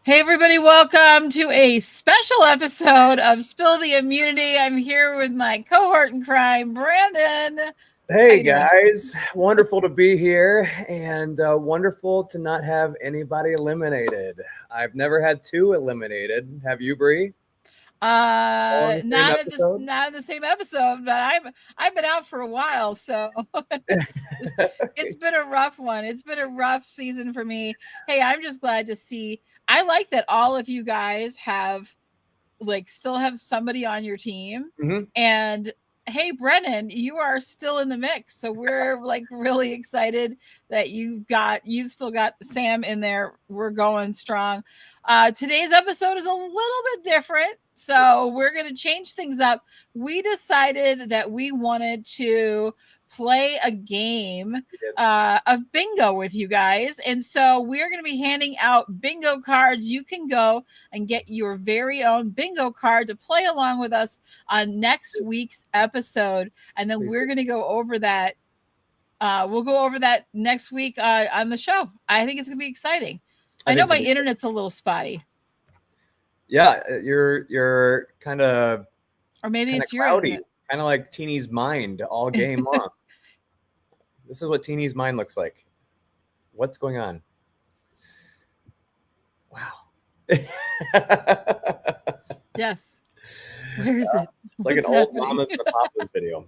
Hey, everybody, welcome to a special episode of Spill the Immunity. I'm here with my cohort in crime, Brandon. How Hey you doing? guys, wonderful to be here and wonderful to not have anybody eliminated. I've never had two eliminated. Have you, Bree? All in the same episode? Not in the same episode, but I've been out for a while, so it's it's been a rough one. It's been a rough season for me. Hey, I'm just glad to see. I like that all of you guys have still have somebody on your team. Mhm. And hey, Brennan, you are still in the mix. So we're really excited that you've still got Sam in there. We're going strong. Today's episode is a little bit different. So we're going to change things up. We decided that we wanted to play a game of bingo with you guys. And so we're going to be handing out bingo cards. You can go and get your very own bingo card to play along with us on next week's episode. And then we're going to go over that. We'll go over that next week on the show. I think it's going to be exciting. I know my internet's a little spotty. Yeah, you're kind of, or maybe it's your cloudy, kind of like Teeny's mind all game long. This is what Teeny's mind looks like. What's going on? Wow. Yes. Where is it? It's like an old Mamas and Papas video.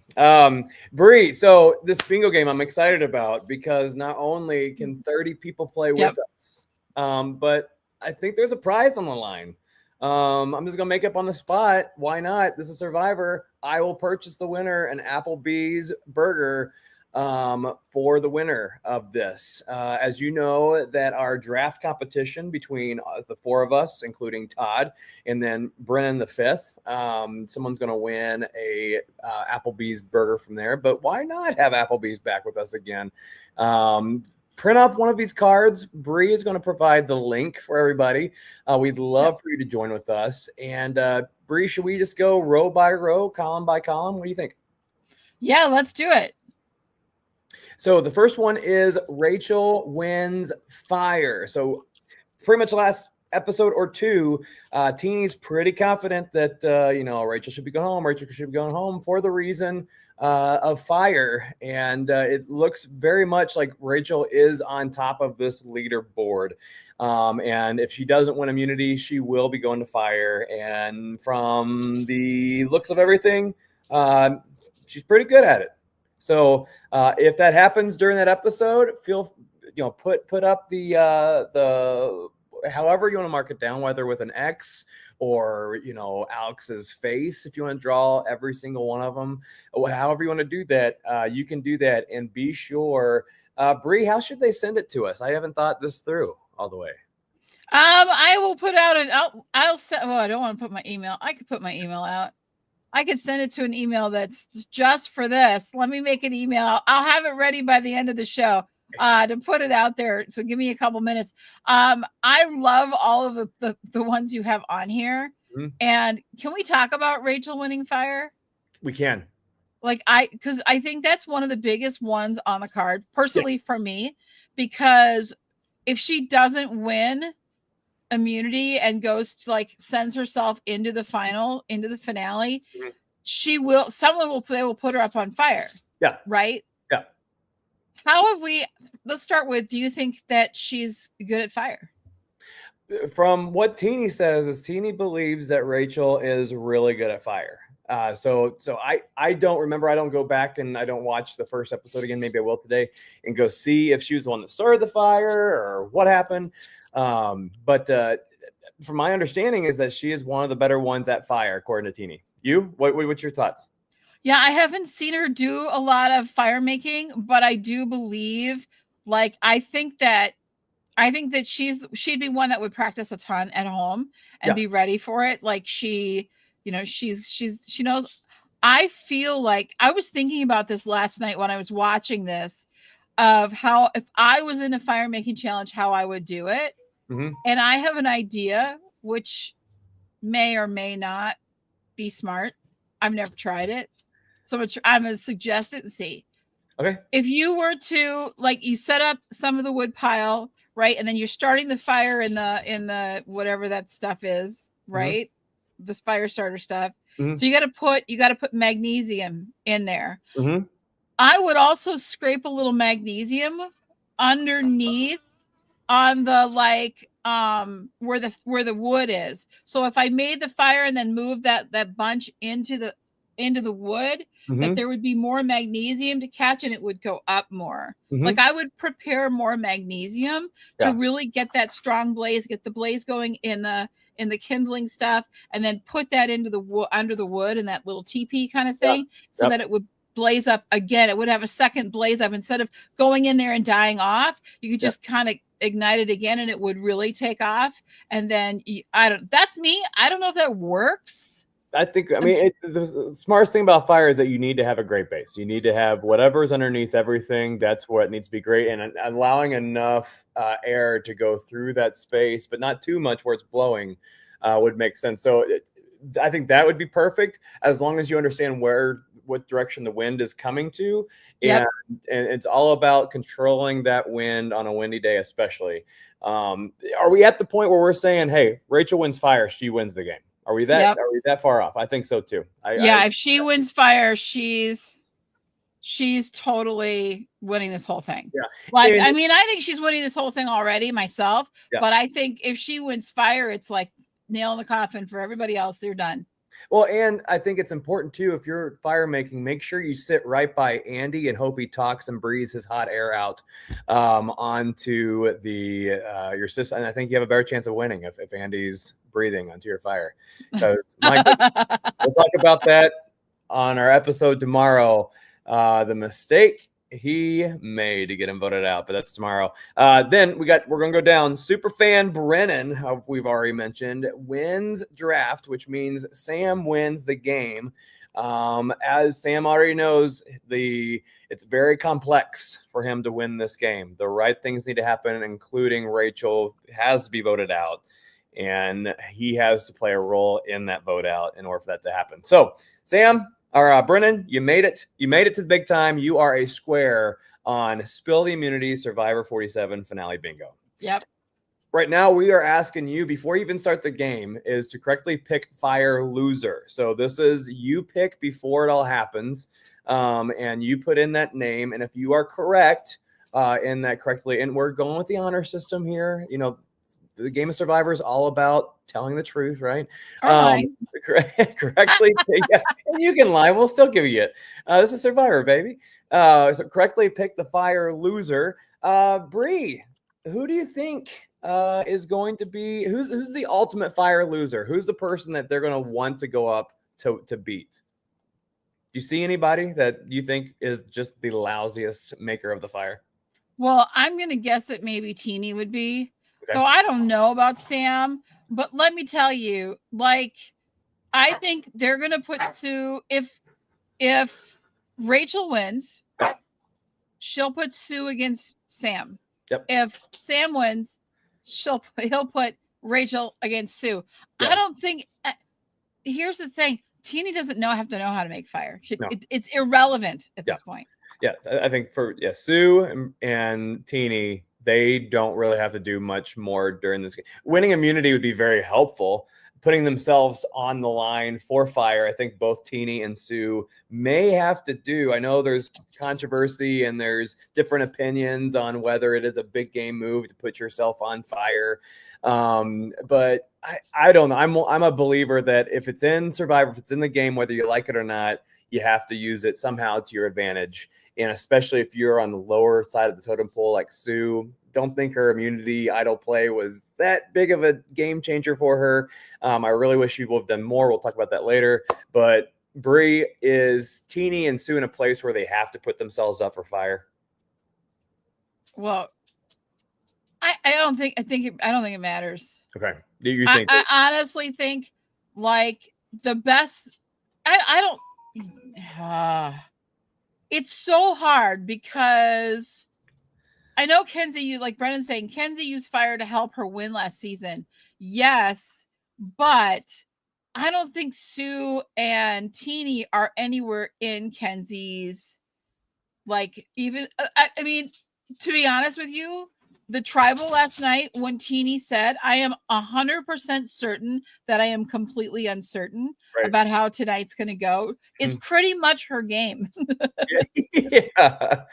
Bree, so this bingo game I'm excited about because not only can 30 people play with us, but I think there's a prize on the line. I'm just gonna make up on the spot. Why not? This is Survivor. I will purchase the winner an Applebee's burger for the winner of this. As you know, that our draft competition between the four of us, including Todd, and then Brennan the fifth, someone's going to win a Applebee's burger from there. But why not have Applebee's back with us again? Print off one of these cards. Bree is going to provide the link for everybody. We'd love for you to join with us. And Bree, should we just go row by row, column by column? What do you think? Yeah, let's do it. So the first one is Rachel wins fire. So pretty much last episode or two, Teeny's pretty confident that, Rachel should be going home. Rachel should be going home for the reason of fire. And it looks very much like Rachel is on top of this leaderboard. And if she doesn't win immunity, she will be going to fire. And from the looks of everything, she's pretty good at it. So if that happens during that episode, put up the however you want to mark it down, whether with an X or Alex's face if you want to draw every single one of them. However you want to do that, you can do that. And be sure, Bree, how should they send it to us? I haven't thought this through all the way. I will put out I'll send. Well, I don't want to put my email. I could put my email out. I could send it to an email that's just for this. Let me make an email. I'll have it ready by the end of the show to put it out there. So give me a couple minutes. I love all of the ones you have on here. Mm-hmm. And can we talk about Rachel winning fire? We can. Because I think that's one of the biggest ones on the card, personally for me, because if she doesn't win immunity and goes to sends herself into the finale, mm-hmm. They will put her up on fire. Yeah. Right? Yeah. Let's start with, do you think that she's good at fire? From what Teeny says is Teeny believes that Rachel is really good at fire. So I don't remember. I don't go back and I don't watch the first episode again. Maybe I will today and go see if she was the one that started the fire or what happened. But from my understanding is that she is one of the better ones at fire, according to Teeny. What's your thoughts? Yeah, I haven't seen her do a lot of fire making, but I do believe, I think that she'd be one that would practice a ton at home and be ready for it. She knows. I feel like I was thinking about this last night when I was watching this, of how if I was in a fire making challenge, how I would do it. Mm-hmm. And I have an idea, which may or may not be smart. I've never tried it. So I'm going to suggest it and see. Okay. If you were to, you set up some of the wood pile right? And then you're starting the fire in the whatever that stuff is, right? The fire starter stuff. So you got to put magnesium in there. I would also scrape a little magnesium underneath on the where the wood is. So if I made the fire and then moved that bunch into the wood, that there would be more magnesium to catch and it would go up more. Like I would prepare more magnesium to really get that strong blaze, get the blaze going in the kindling stuff, and then put that into the under the wood in that little teepee kind of thing, so that it would blaze up again. It would have a second blaze up instead of going in there and dying off. You could just kind of ignite it again and it would really take off. And then that's me. I don't know if that works. I mean, the smartest thing about fire is that you need to have a great base. You need to have whatever's underneath everything. That's what needs to be great. And allowing enough air to go through that space, but not too much where it's blowing, would make sense. So I think that would be perfect, as long as you understand what direction the wind is coming to. And it's all about controlling that wind on a windy day, especially. Are we at the point where we're saying, hey, Rachel wins fire, she wins the game? Are we that far off? I think so too. If she wins fire, she's totally winning this whole thing. I mean, I think she's winning this whole thing already myself, but I think if she wins fire, it's like nail in the coffin for everybody else. They're done. Well, and I think it's important too, if you're fire making, make sure you sit right by Andy and hope he talks and breathes his hot air out onto your system. And I think you have a better chance of winning if Andy's breathing onto your fire. Because we'll talk about that on our episode tomorrow. The mistake he made to get him voted out, but that's tomorrow. Then we're gonna go down. Superfan Brennan, we've already mentioned, wins draft, which means Sam wins the game. As Sam already knows, it's very complex for him to win this game. The right things need to happen, including Rachel has to be voted out, and he has to play a role in that vote out in order for that to happen. So Sam, or Brennan, you made it. You made it to the big time. You are a square on Spill the Immunity Survivor 47 Finale Bingo. Yep. Right now, we are asking you, before you even start the game, is to correctly pick fire loser. So this is you pick before it all happens, and you put in that name. And if you are correct in that correctly, and we're going with the honor system here, you know, the game of Survivor is all about telling the truth, right? Correctly. Yeah, you can lie. We'll still give you it. This is Survivor, baby. So correctly pick the fire loser. Bree, who do you think is going to be, who's the ultimate fire loser? Who's the person that they're going to want to go up to beat? Do you see anybody that you think is just the lousiest maker of the fire? Well, I'm going to guess that maybe Teeny would be. So I don't know about Sam, but let me tell you, like, I think they're going to put Sue, if Rachel wins, she'll put Sue against Sam. Yep. If Sam wins, he'll put Rachel against Sue. Yep. I don't think, here's the thing. Teeny doesn't have to know how to make fire. It's irrelevant at this point. Yeah. I think Sue and Teeny, they don't really have to do much more during this game. Winning immunity would be very helpful. Putting themselves on the line for fire, I think both Teeny and Sue may have to do. I know there's controversy and there's different opinions on whether it is a big game move to put yourself on fire. But I don't know. I'm a believer that if it's in Survivor, if it's in the game, whether you like it or not, you have to use it somehow to your advantage. And especially if you're on the lower side of the totem pole like Sue, don't think her immunity idle play was that big of a game changer for her. I really wish she would have done more. We'll talk about that later. But Bree, is Teeny and Sue in a place where they have to put themselves up for fire? Well, I don't think it matters. Okay. Do you think? I honestly think like the best. I don't. It's so hard because I know Kenzie, like Brennan's saying, Kenzie used fire to help her win last season. Yes, but I don't think Sue and Teeny are anywhere in Kenzie's, like, even, I mean, to be honest with you, the tribal last night when Teeny said, I am 100% certain that I am completely uncertain about how tonight's going to go, is pretty much her game. Yeah.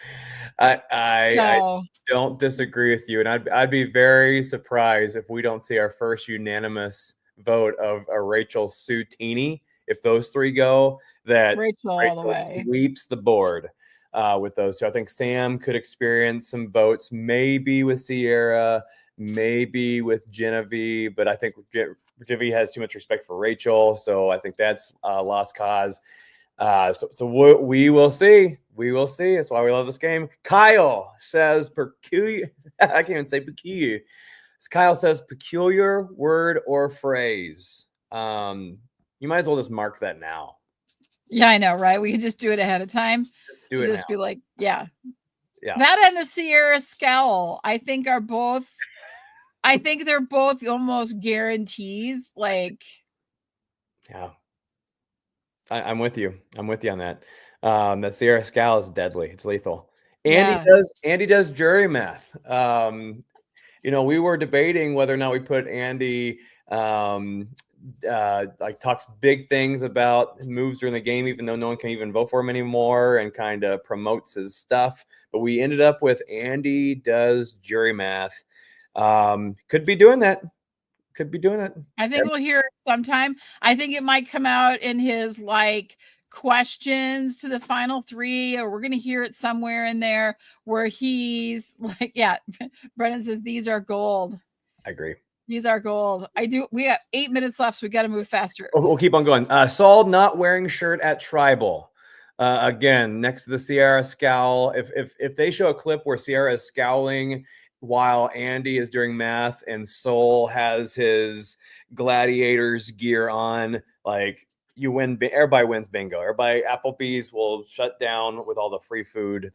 I don't disagree with you. And I'd be very surprised if we don't see our first unanimous vote of a Rachel, Sue, Teeny. If those three go, that Rachel all the way sweeps the board with those two. I think Sam could experience some votes, maybe with Sierra, maybe with Genevieve, but I think Genevieve has too much respect for Rachel, so I think that's a lost cause. So we will see. We will see. That's why we love this game. Kyle says peculiar. I can't even say peculiar. Kyle says peculiar word or phrase. You might as well just mark that now. Yeah, I know, right? We could just do it ahead of time. Do it. Just now. Be like, yeah. Yeah. That and the Sierra scowl, I think, are both. I think they're both almost guarantees. Like, yeah. I'm with you. I'm with you on that. That Sierra scowl is deadly. It's lethal. Andy does jury math. We were debating whether or not we put Andy like talks big things about moves during the game, even though no one can even vote for him anymore, and kind of promotes his stuff. But we ended up with Andy does jury math. Could be doing that. Could be doing it. I think we'll hear it sometime. I think it might come out in his like questions to the final three, or we're going to hear it somewhere in there where he's like, yeah, Brennan says, these are gold. I agree. These are gold. We have 8 minutes left, so we got to move faster. We'll keep on going. Saul not wearing shirt at Tribal. Again, next to the Sierra scowl. If they show a clip where Sierra is scowling while Andy is doing math and Soul has his gladiators gear on, like, you win. Everybody wins bingo. Everybody, Applebee's will shut down with all the free food.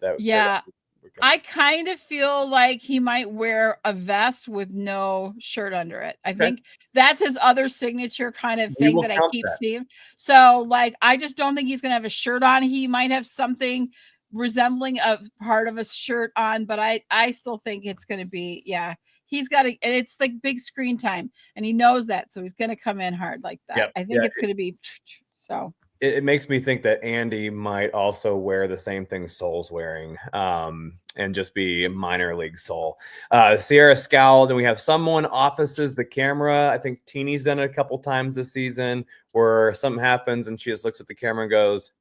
I kind of feel like he might wear a vest with no shirt under it. I think that's his other signature kind of thing that I keep seeing. So, like, I just don't think he's going to have a shirt on. He might have something resembling a part of a shirt on, but I still think it's going to be, he's got to, and it's like big screen time, and he knows that, so he's going to come in hard like that. Yep. I think it's going to be so. It makes me think that Andy might also wear the same thing Soul's wearing, and just be minor league Soul. Sierra scowl. Then we have someone offices the camera. I think Teeny's done it a couple times this season where something happens and she just looks at the camera and goes,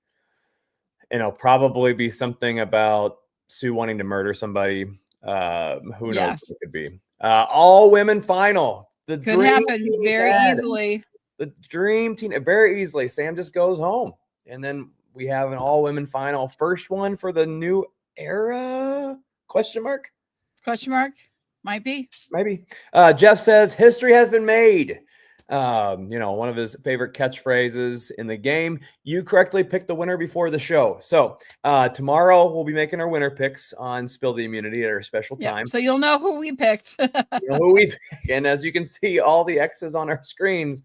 and it'll probably be something about Sue wanting to murder somebody. Who knows what it could be. All women final. The could happen very easily. The dream team, very easily. Sam just goes home. And then we have an all women final. First one for the new era? Question mark? Might be. Maybe. Jeff says history has been made. One of his favorite catchphrases in the game. You correctly picked the winner before the show. So tomorrow we'll be making our winner picks on Spill the Immunity at our special time. So you'll know who we picked. And as you can see, all the X's on our screens,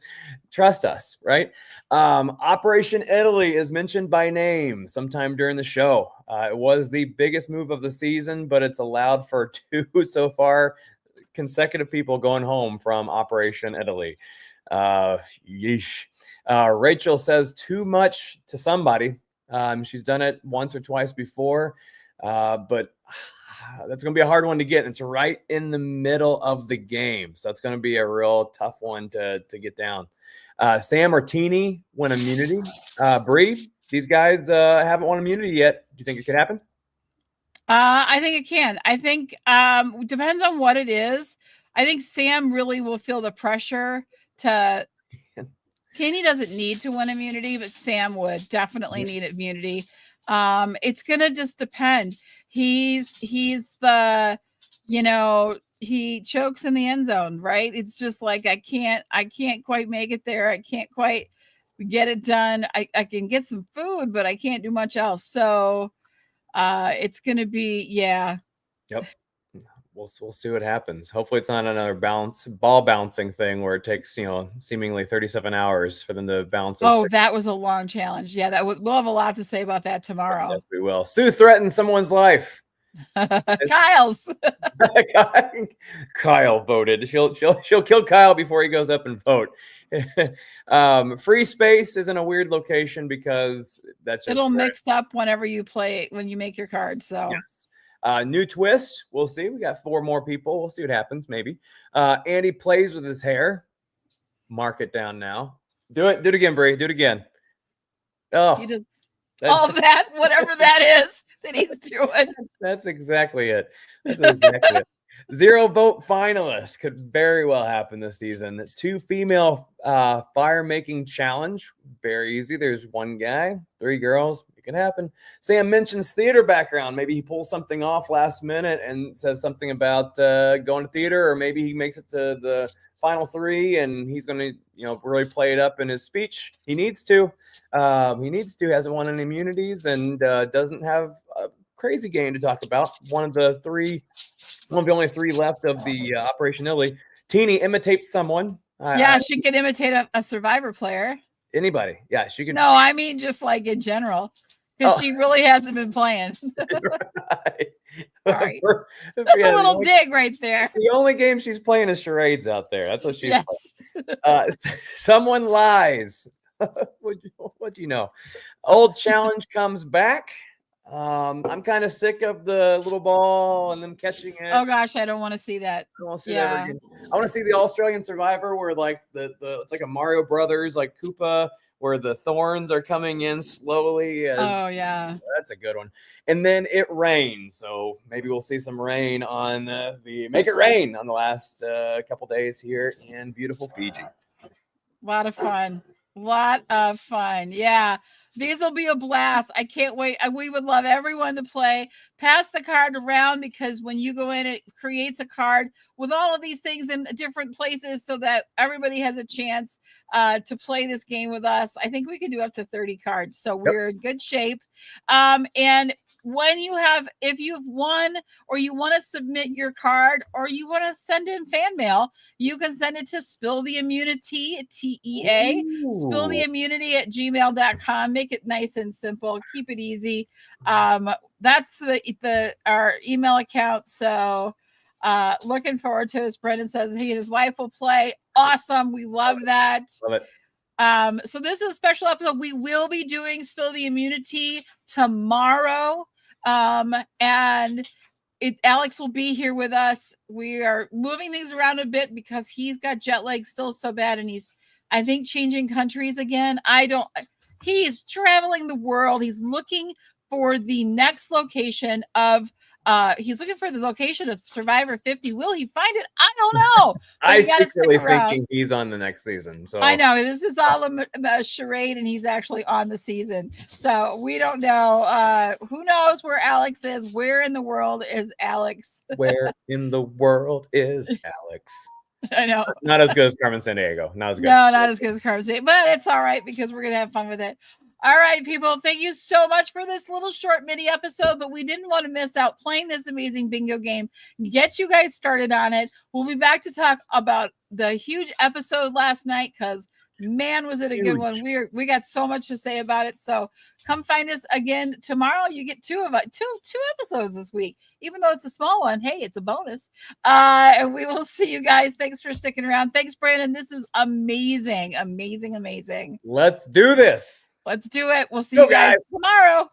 trust us, right? Operation Italy is mentioned by name sometime during the show. It was the biggest move of the season, but it's allowed for 2 so far consecutive people going home from Operation Italy. Yeesh. Rachel says too much to somebody. She's done it once or twice before, but that's going to be a hard one to get. It's right in the middle of the game, so it's going to be a real tough one to get down. Sam or Teeny win immunity. Bree, these guys haven't won immunity yet. Do you think it could happen? I think it can. I think depends on what it is. I think Sam really will feel the pressure to. Teeny doesn't need to win immunity, but Sam would definitely need immunity. It's gonna just depend. He's the, he chokes in the end zone, right? It's just like I can't quite make it there. I can't quite get it done. I can get some food, but I can't do much else. So it's gonna be Yep. We'll see what happens. Hopefully it's not another ball bouncing thing where it takes seemingly 37 hours for them to bounce. That was a long challenge. Yeah, we'll have a lot to say about that tomorrow. Yes, we will. Sue threatens someone's life. Kyle's. Kyle voted. She'll kill Kyle before he goes up and vote. Free space is in a weird location because that's just it'll mix up whenever you play when you make your card. So yes. New twist. We'll see. We got 4 more people. We'll see what happens. Maybe. Andy plays with his hair. Mark it down now. Do it. Do it again, Bree. Do it again. Oh, he does all that, whatever that is that he's doing. That's exactly it. That's exactly it. 0 vote finalists could very well happen this season. 2 female fire making challenge. Very easy. There's 1 guy, 3 girls. It can happen. Sam mentions theater background. Maybe he pulls something off last minute and says something about going to theater, or maybe he makes it to the final 3 and he's going to, really play it up in his speech. He needs to. Hasn't won any immunities and doesn't have a crazy game to talk about. One of the only 3 left of the Operation Italy. Teeny imitates someone. She could imitate a Survivor player. Anybody. Yeah, she could. No, I mean just like in general. Because she really hasn't been playing. Sorry. A little dig right there. The only game she's playing is charades out there. That's what she's playing. Someone lies. What do you know? Old challenge comes back. I'm kind of sick of the little ball and them catching it. Oh gosh, I don't want to see that. I don't want to see that again. I want to see the Australian Survivor where like it's like a Mario Brothers, like Koopa, where the thorns are coming in slowly. Oh yeah, that's a good one. And then it rains, so maybe we'll see some rain on the Make It Rain on the last couple days here in beautiful Fiji. A lot of fun. Yeah, these will be a blast. I can't wait. We would love everyone to play. Pass the card around, because when you go in, it creates a card with all of these things in different places so that everybody has a chance to play this game with us. I think we can do up to 30 cards, so we're in good shape. And if you've won, or you want to submit your card, or you want to send in fan mail, you can send it to Spill the Immunity, TEA, spilltheimmunity@gmail.com. Make it nice and simple. Keep it easy. That's our email account. So looking forward to this. Brendan says he and his wife will play. Awesome. We love that. Love it. So this is a special episode. We will be doing Spill the Immunity tomorrow. And Alex will be here with us. We are moving things around a bit because he's got jet lag still so bad, and he's, I think, changing countries again. He's traveling the world. He's looking for the next location of he's looking for the location of Survivor 50. Will he find it? I don't know. I'm secretly thinking he's on the next season. So I know this is all a charade, and he's actually on the season. So we don't know. Who knows where Alex is? Where in the world is Alex? Where in the world is Alex? I know. Not as good as Carmen Sandiego. Not as good. No, not as good as Carmen Sandiego, but it's all right because we're gonna have fun with it. All right, people, thank you so much for this little short mini episode, but we didn't want to miss out playing this amazing bingo game, get you guys started on it. We'll be back to talk about the huge episode last night, because man, was it a good one. We got so much to say about it. So come find us again tomorrow. You get two episodes this week, even though it's a small one. Hey, it's a bonus. And we will see you guys. Thanks for sticking around. Thanks, Brandon. This is amazing. Let's do this. Let's do it. We'll see you guys tomorrow.